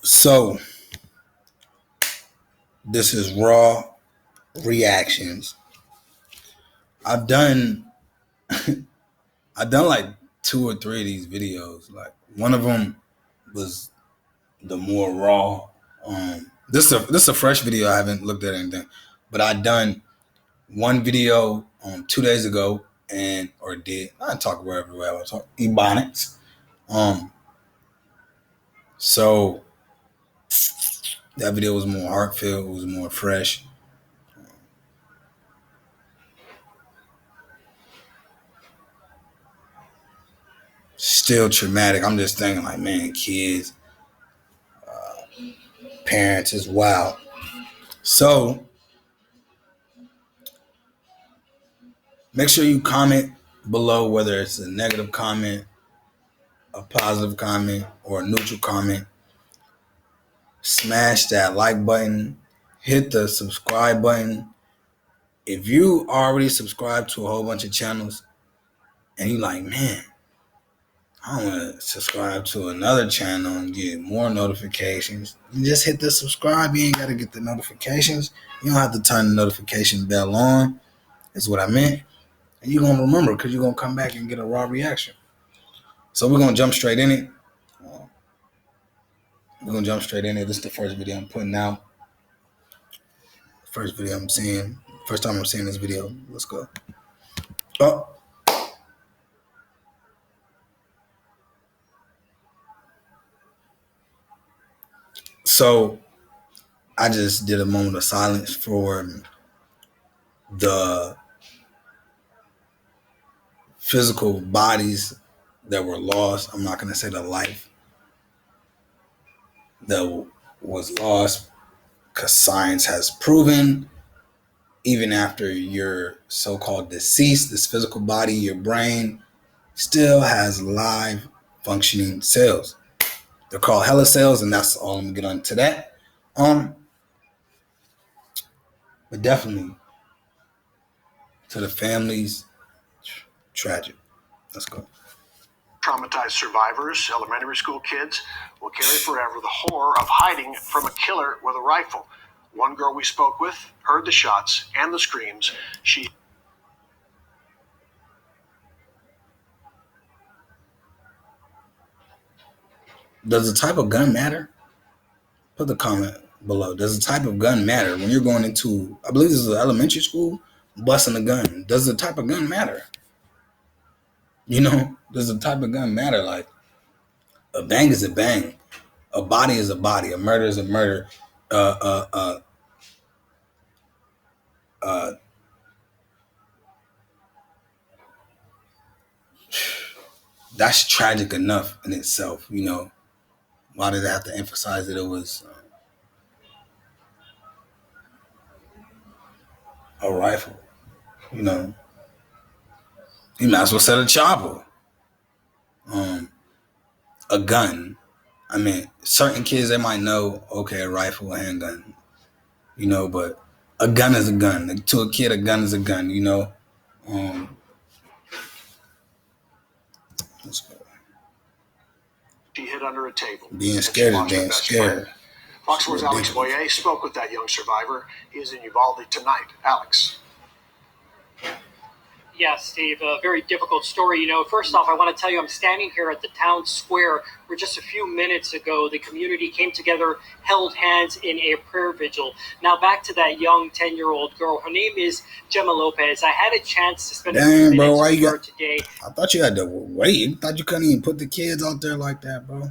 So this is raw reactions. I've done like 2 or 3 of these videos. Like one of them was the more raw. This is a fresh video. I haven't looked at anything, but I done one video 2 days ago, I talk wherever I was talk Ebonics. So that video was more heartfelt. It was more fresh. Still traumatic. I'm just thinking like, man, kids, parents is wild. So make sure you comment below, whether it's a negative comment, a positive comment, or a neutral comment. Smash that like button. Hit the subscribe button. If you already subscribed to a whole bunch of channels and you like, man, I want to subscribe to another channel and get more notifications, you just hit the subscribe. You ain't got to get the notifications. You don't have to turn the notification bell on. Is what I meant. And you're going to remember because you're going to come back and get a raw reaction. So we're going to jump straight in it. This is the first video I'm putting out. First time I'm seeing this video. Let's go. Oh. So I just did a moment of silence for the physical bodies that were lost. I'm not going to say the life that was lost, because science has proven even after you're so-called deceased, this physical body, your brain still has live functioning cells. They're called HeLa cells, and that's all I'm going to get onto that. But definitely to the families, tragic. Let's go. Traumatized survivors, elementary school kids, will carry forever the horror of hiding from a killer with a rifle. One girl we spoke with heard the shots and the screams. Does the type of gun matter? Put the comment below. Does the type of gun matter when you're going into, I believe this is an elementary school, busting a gun? Does the type of gun matter? Does the type of gun matter? Like, a bang is a bang. A body is a body. A murder is a murder. That's tragic enough in itself. Why did I have to emphasize that it was a rifle? You might as well set a chopper. A gun. I mean, certain kids, they might know, okay, a rifle, a handgun, but a gun is a gun. To a kid, a gun is a gun, Let's go. She hid under a table. Being scared is being scared. Fox 4's Alex Boyer spoke with that young survivor. He is in Uvalde tonight. Alex. Yeah, Steve, a very difficult story. First off, I want to tell you I'm standing here at the town square where just a few minutes ago the community came together, held hands in a prayer vigil. Now back to that young 10-year-old girl. Her name is Gemma Lopez. I had a chance to spend a few minutes with her today. I thought you had to wait. I thought you couldn't even put the kids out there like that, bro.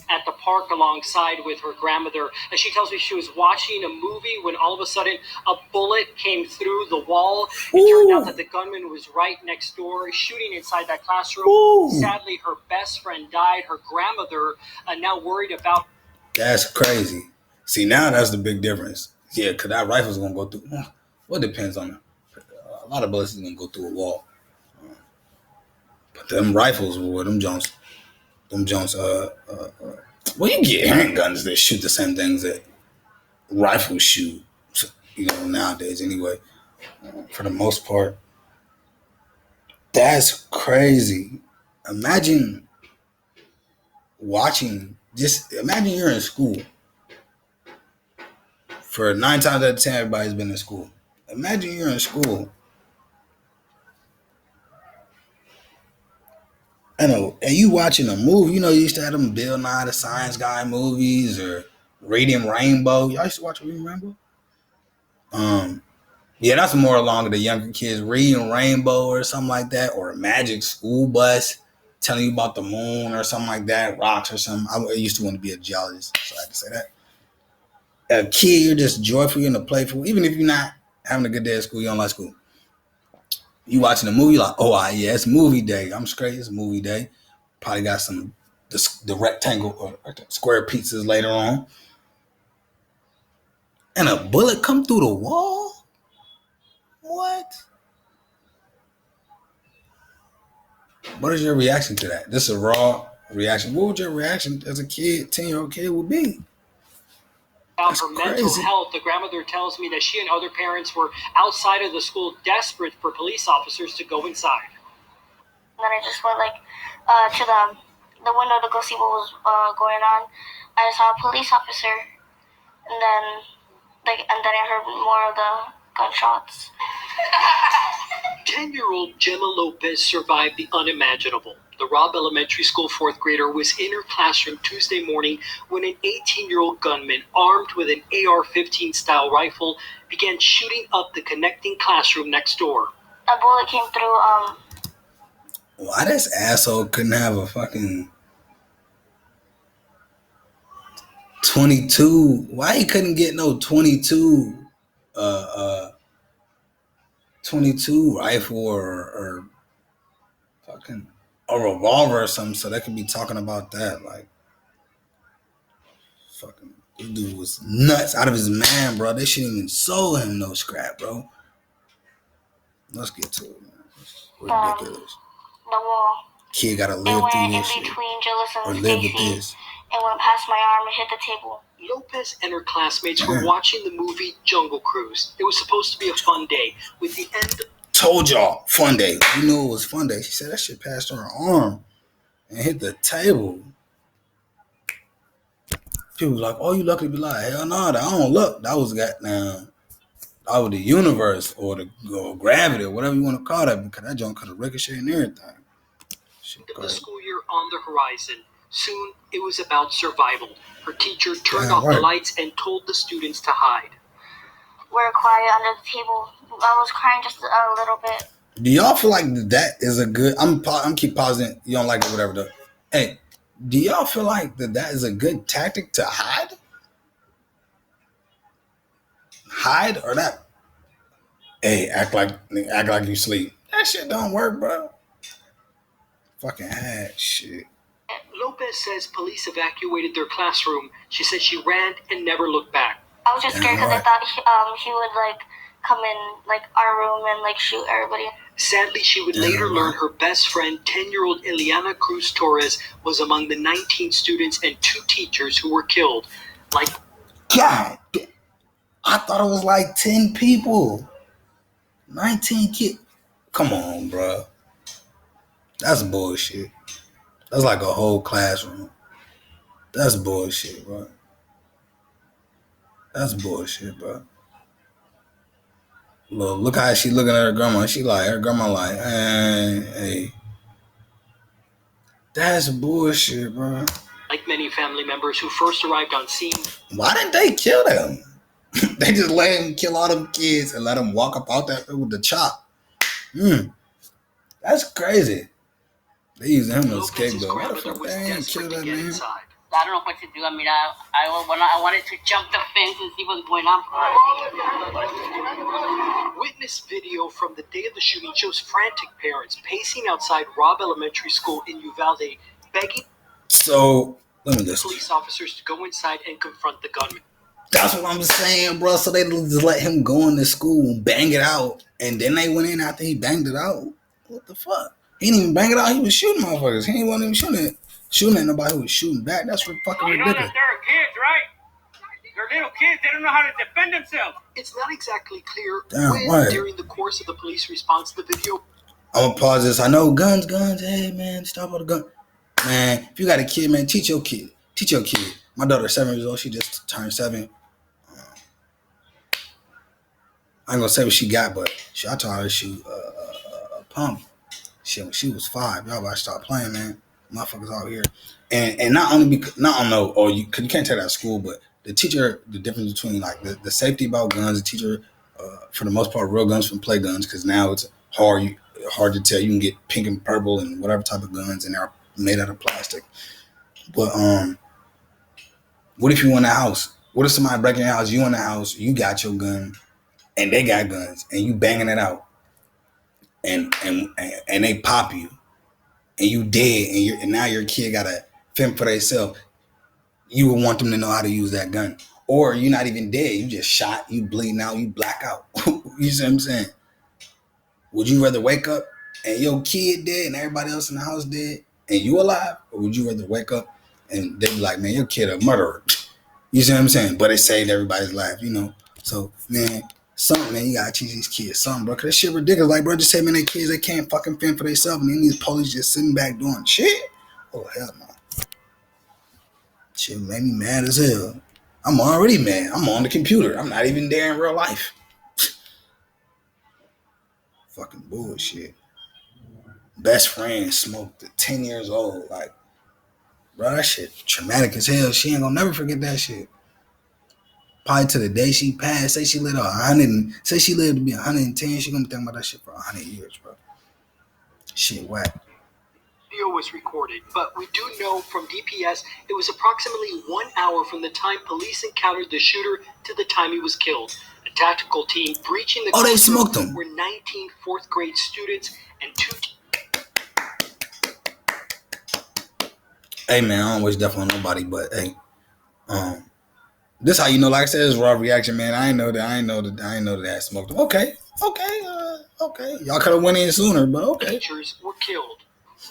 At the park alongside with her grandmother. And she tells me she was watching a movie when all of a sudden a bullet came through the wall. It turned out that the gunman was right next door shooting inside that classroom. Ooh. Sadly, her best friend died. Her grandmother now worried about... That's crazy. See, now that's the big difference. Yeah, because that rifle's going to go through... Well, it depends on it. A lot of bullets is going to go through a wall. But them rifles, well, them Jones... well, you get handguns that shoot the same things that rifles shoot, nowadays anyway, for the most part. That's crazy. Imagine watching just imagine you're in school. For 9 times out of 10, everybody's been in school. Imagine you're in school. And you watching a movie. You know, you used to have them Bill Nye the Science Guy movies or Reading Rainbow. Y'all used to watch Reading Rainbow? Yeah, that's more along the younger kids. Reading Rainbow or something like that. Or a Magic School Bus telling you about the moon or something like that. Rocks or something. I used to want to be a geologist, so I had to say that. A kid, you're just joyful, you're in the playful. Even if you're not having a good day at school, you don't like school. You watching a movie, like, oh, yeah, it's movie day. I'm straight, it's movie day. Probably got the rectangle or square pizzas later on. And a bullet come through the wall? What? What is your reaction to that? This is a raw reaction. What would your reaction as a kid, 10-year-old kid would be? About her mental health, the grandmother tells me that she and other parents were outside of the school desperate for police officers to go inside. And then I just went to the window to go see what was going on. I saw a police officer, and then I heard more of the gunshots. 10-year-old Gemma Lopez survived the unimaginable. The Robb Elementary School 4th grader was in her classroom Tuesday morning when an 18-year-old gunman armed with an AR-15 style rifle began shooting up the connecting classroom next door. A bullet came through. Why this asshole couldn't have a fucking 22? Why he couldn't get no 22 rifle or fucking a revolver or something, so they could be talking about that? Like, fucking, this dude was nuts out of his mind, bro. They shouldn't even sold him no scrap, bro. Let's get to it, man. It's ridiculous. The wall. Kid gotta live through this shit. Or live with this. It went past my arm and hit the table. Lopez and her classmates were watching the movie Jungle Cruise. It was supposed to be a fun day. With the end... Told y'all, fun day. We knew it was fun day. She said that shit passed her arm and hit the table. People was like, oh, you lucky to be alive. Hell no, I don't look. That was goddamn... That was the universe or gravity or whatever you want to call that, because that joint could have ricocheted and everything. The school year on the horizon. Soon, it was about survival. Her teacher turned off the lights and told the students to hide. We're quiet under the table. I was crying just a little bit. Do y'all feel like that is a good... I'm keep pausing. You don't like it, whatever, though. Hey, do y'all feel like that is a good tactic to hide? Hide or not? Hey, act like you sleep. That shit don't work, bro. Fucking hide shit. Lopez says police evacuated their classroom. She said she ran and never looked back. I was just scared because I thought he would come in our room and shoot everybody. Sadly, she would later learn her best friend, 10-year-old Eliana Cruz Torres, was among the 19 students and 2 teachers who were killed. God, I thought it was 10 people. 19 kids. Come on, bro. That's bullshit. That's like a whole classroom. That's bullshit, bro. That's bullshit, bro. Look how she looking at her grandma. Her grandma hey. That's bullshit, bro. Like many family members who first arrived on scene. Why didn't they kill them? They just let him kill all them kids and let them walk up out there with the chop. That's crazy. They using him as a scapegoat. Why the fuck they ain't kill that man? I don't know what to do. I mean, I wanted to jump the fence and see what's going on. Witness video from the day of the shooting shows frantic parents pacing outside Robb Elementary School in Uvalde, begging police officers to go inside and confront the gunman. That's what I'm saying, bro. So they just let him go into school and bang it out, and then they went in after he banged it out. What the fuck? He didn't even bang it out. He was shooting motherfuckers. He wasn't even shooting at nobody who was shooting back. That's fucking ridiculous. You know that they're kids, right? They're little kids. They don't know how to defend themselves. It's not exactly clear when, during the course of the police response to the video. I'm gonna pause this. I know guns. Hey, man, stop all the gun. Man, if you got a kid, man, teach your kid. Teach your kid. My daughter's 7 years old. She just turned 7. I ain't gonna say what she got, but I taught her to shoot a pump. She was 5. Y'all better stop playing, man. Motherfuckers out here. And not only because, not on no, or you can't tell that at school, but the teacher, the difference between like the safety about guns, the teacher, for the most part, real guns from play guns, because now it's hard to tell. You can get pink and purple and whatever type of guns, and they're made out of plastic. But what if you in the house? What if somebody breaking your house? You in the house, you got your gun, and they got guns, and you banging it out, and they pop you, and you dead, and now your kid gotta fend for themselves. You would want them to know how to use that gun, or you're not even dead. You just shot, you bleeding out, you black out. You see what I'm saying? Would you rather wake up and your kid dead and everybody else in the house dead and you alive, or would you rather wake up and they be like, man, your kid a murderer? You see what I'm saying? But it saved everybody's life, you know. So, man, something, man, you gotta teach these kids something, bro. Cause that shit ridiculous. Like, bro, just say, man, they kids, they can't fucking fend for themselves, and then these police just sitting back doing shit. Oh, hell no. Shit made me mad as hell. I'm already mad. I'm on the computer. I'm not even there in real life. Fucking bullshit. Best friend smoked at 10 years old. Like, bro, that shit traumatic as hell. She ain't gonna never forget that shit. Probably to the day she passed. Say she lived 100. Say she lived to be 110. She gonna be thinking about that shit for 100 years, bro. Shit whack. Video was recorded, but we do know from DPS it was approximately 1 hour from the time police encountered the shooter to the time he was killed. A tactical team breaching the they smoked him. Were 19 fourth grade students and 2. Hey man, I don't wish death on nobody, but hey, this how you know, like I said, it's raw reaction, man. I ain't know that I smoked him. Okay. Y'all could have went in sooner, but okay. Teachers were killed.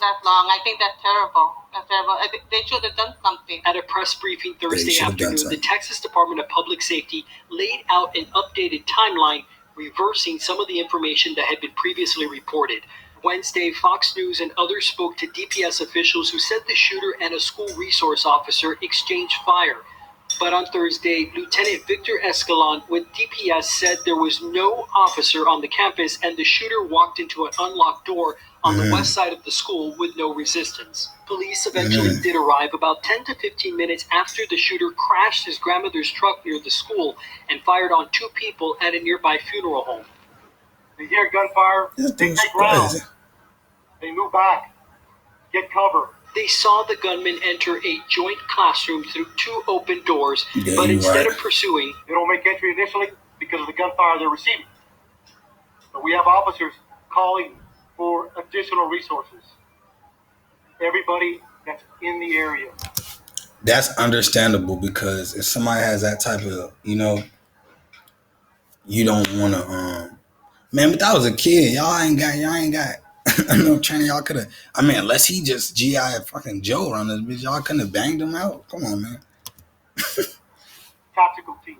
That long. I think that's terrible. That's terrible. I think they should have done something. At a press briefing Thursday afternoon, the Texas Department of Public Safety laid out an updated timeline, reversing some of the information that had been previously reported. Wednesday, Fox News and others spoke to DPS officials who said the shooter and a school resource officer exchanged fire. But on Thursday, Lieutenant Victor Escalon with DPS said there was no officer on the campus and the shooter walked into an unlocked door on the west side of the school with no resistance. Police eventually did arrive about 10 to 15 minutes after the shooter crashed his grandmother's truck near the school and fired on 2 people at a nearby funeral home. They hear gunfire, they take rounds, they move back, get cover. They saw the gunman enter a joint classroom through 2 open doors, but instead of pursuing, they don't make entry initially because of the gunfire they're receiving. But we have officers calling for additional resources. Everybody that's in the area. That's understandable, because if somebody has that type of, you know, you don't want to, man, but that was a kid. Y'all ain't got no training. Y'all could have, I mean, unless he just GI fucking Joe around this bitch, y'all couldn't have banged him out. Come on, man. Tactical teams.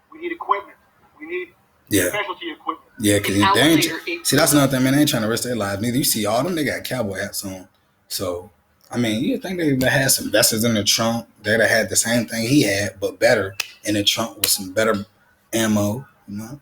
We need equipment. We need specialty equipment. Yeah, because they ain't. See, that's another thing, man. They ain't trying to risk their lives neither. You see all them, they got cowboy hats on. So, I mean, you think they would have had some vests in the trunk. They'd have had the same thing he had, but better in the trunk with some better ammo, you know?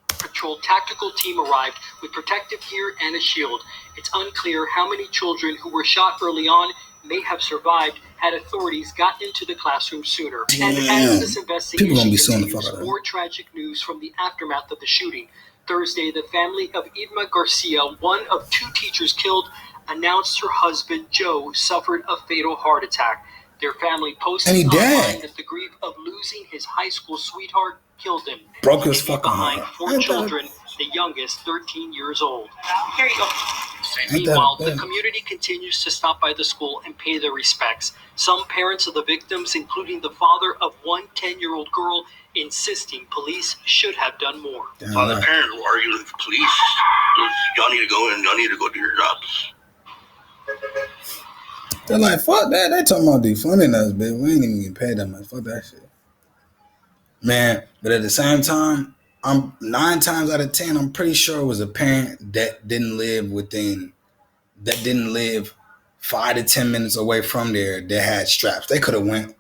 Patrol tactical team arrived with protective gear and a shield. It's unclear how many children who were shot early on may have survived had authorities gotten into the classroom sooner. Damn. And as this investigation continues, more tragic news from the aftermath of the shooting. Thursday, the family of Irma Garcia, one of 2 teachers killed, announced her husband, Joe, suffered a fatal heart attack. Their family posted online that the grief of losing his high school sweetheart killed him. Broke his fucking behind heart. 4 children, the youngest 13 years old. Here you go. Meanwhile, the community continues to stop by the school and pay their respects. Some parents of the victims, including the father of one 10-year-old girl, insisting police should have done more. Father, parents will argue with the police. Y'all need to go in. Y'all need to go do your jobs. They're like, fuck that. They talking about defunding us, baby. We ain't even getting paid that much. Fuck that shit. Man, but at the same time, I'm 9 times out of 10, I'm pretty sure it was a parent that didn't live 5 to 10 minutes away from there that had straps. They could have went